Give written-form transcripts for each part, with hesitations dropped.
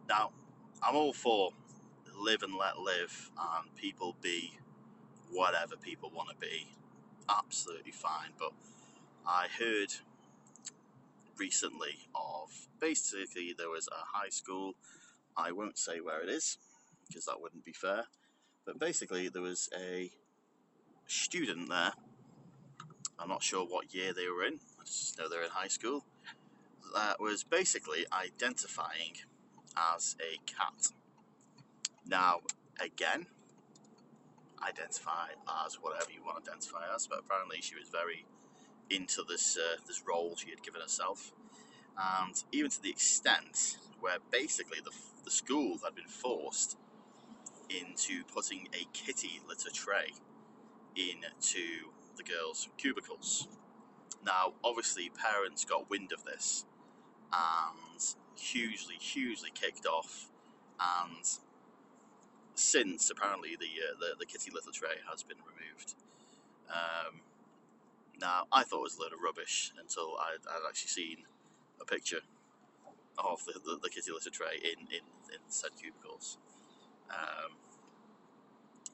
Now, I'm all for live and let live, and people be whatever people want to be. Absolutely fine. But I heard recently of basically there was a high school. I won't say where it is because that wouldn't be fair. But basically, there was a student there. I'm not sure what year they were in. I just know they're in high school. That was basically identifying as a cat. Now, again, identify as whatever you want to identify as, but apparently she was very into this role she had given herself, and even to the extent where basically the school had been forced into putting a kitty litter tray into the girls' cubicles. Now, obviously, parents got wind of this and hugely kicked off, and since apparently the kitty litter tray has been removed. Um, Now, I thought it was a load of rubbish until I'd actually seen a picture of the kitty litter tray in said cubicles, um,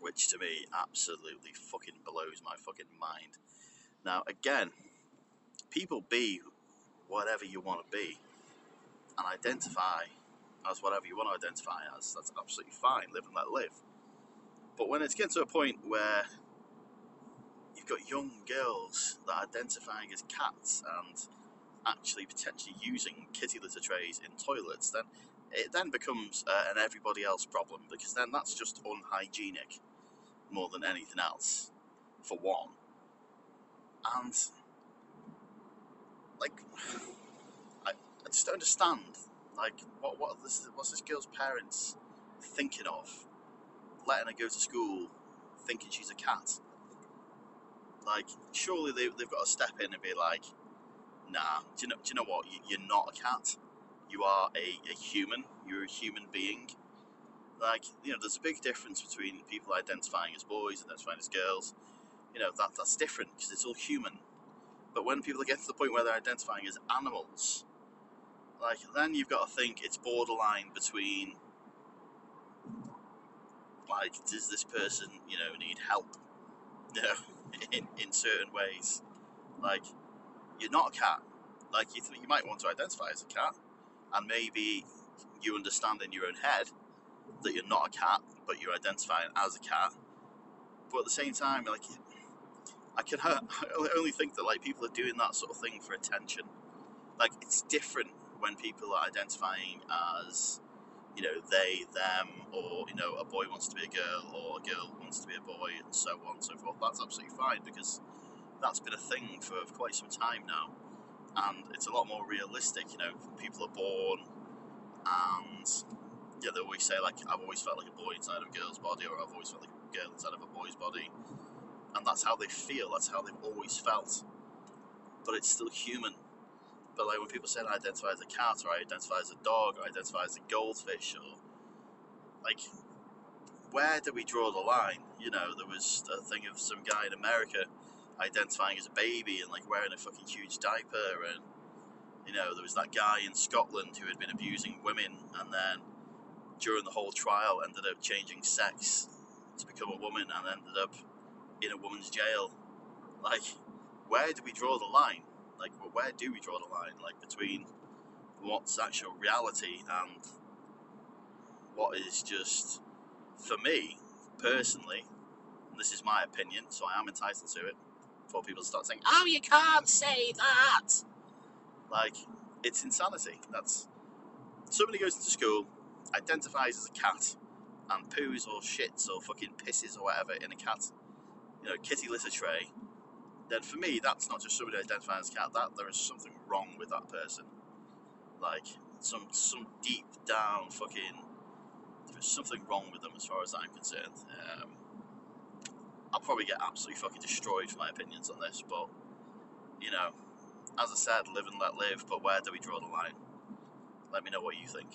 which to me absolutely fucking blows my fucking mind. Now, again, people be whatever you want to be and identify as whatever you want to identify as. That's absolutely fine. Live and let live. But when it's getting to a point where you've got young girls that are identifying as cats and actually potentially using kitty litter trays in toilets, then it then becomes an everybody else problem, because then that's just unhygienic more than anything else, for one. And like, I just don't understand. Like, what's this girl's parents thinking of, letting her go to school thinking she's a cat? Like, surely they've got to step in and be like, nah, do you know what? You're not a cat. You are a human. You're a human being. Like, there's a big difference between people identifying as boys, identifying as girls. That's different because it's all human. But when people get to the point where they're identifying as animals, like, then you've got to think it's borderline between, like, does this person, need help, you know, in certain ways. Like, you're not a cat. Like, you might want to identify as a cat, and maybe you understand in your own head that you're not a cat, but you're identifying as a cat. But at the same time, like, I only think that, like, people are doing that sort of thing for attention. Like, it's different when people are identifying as, they, them, or, a boy wants to be a girl, or a girl wants to be a boy, and so on and so forth. That's absolutely fine, because that's been a thing for quite some time now. And it's a lot more realistic, people are born, and they always say, like, I've always felt like a boy inside of a girl's body, or I've always felt like a girl inside of a boy's body. And that's how they feel, that's how they've always felt. But it's still human. But, like, when people say I identify as a cat, or I identify as a dog, or I identify as a goldfish, or, like, where do we draw the line? There was a thing of some guy in America identifying as a baby and, like, wearing a fucking huge diaper, and, there was that guy in Scotland who had been abusing women, and then during the whole trial ended up changing sex to become a woman and ended up in a woman's jail. Like, where do we draw the line? Like, where do we draw the line? Like, between what's actual reality and what is just, for me, personally, and this is my opinion, so I am entitled to it, before people start saying, oh, you can't say that! Like, it's insanity. That's, somebody goes into school, identifies as a cat, and poos or shits or fucking pisses or whatever in a cat, kitty litter tray, then for me, that's not just somebody identifying as a cat, that there is something wrong with that person. Like, some deep down fucking, there's something wrong with them as far as I'm concerned. I'll probably get absolutely fucking destroyed for my opinions on this, but, as I said, live and let live, but where do we draw the line? Let me know what you think.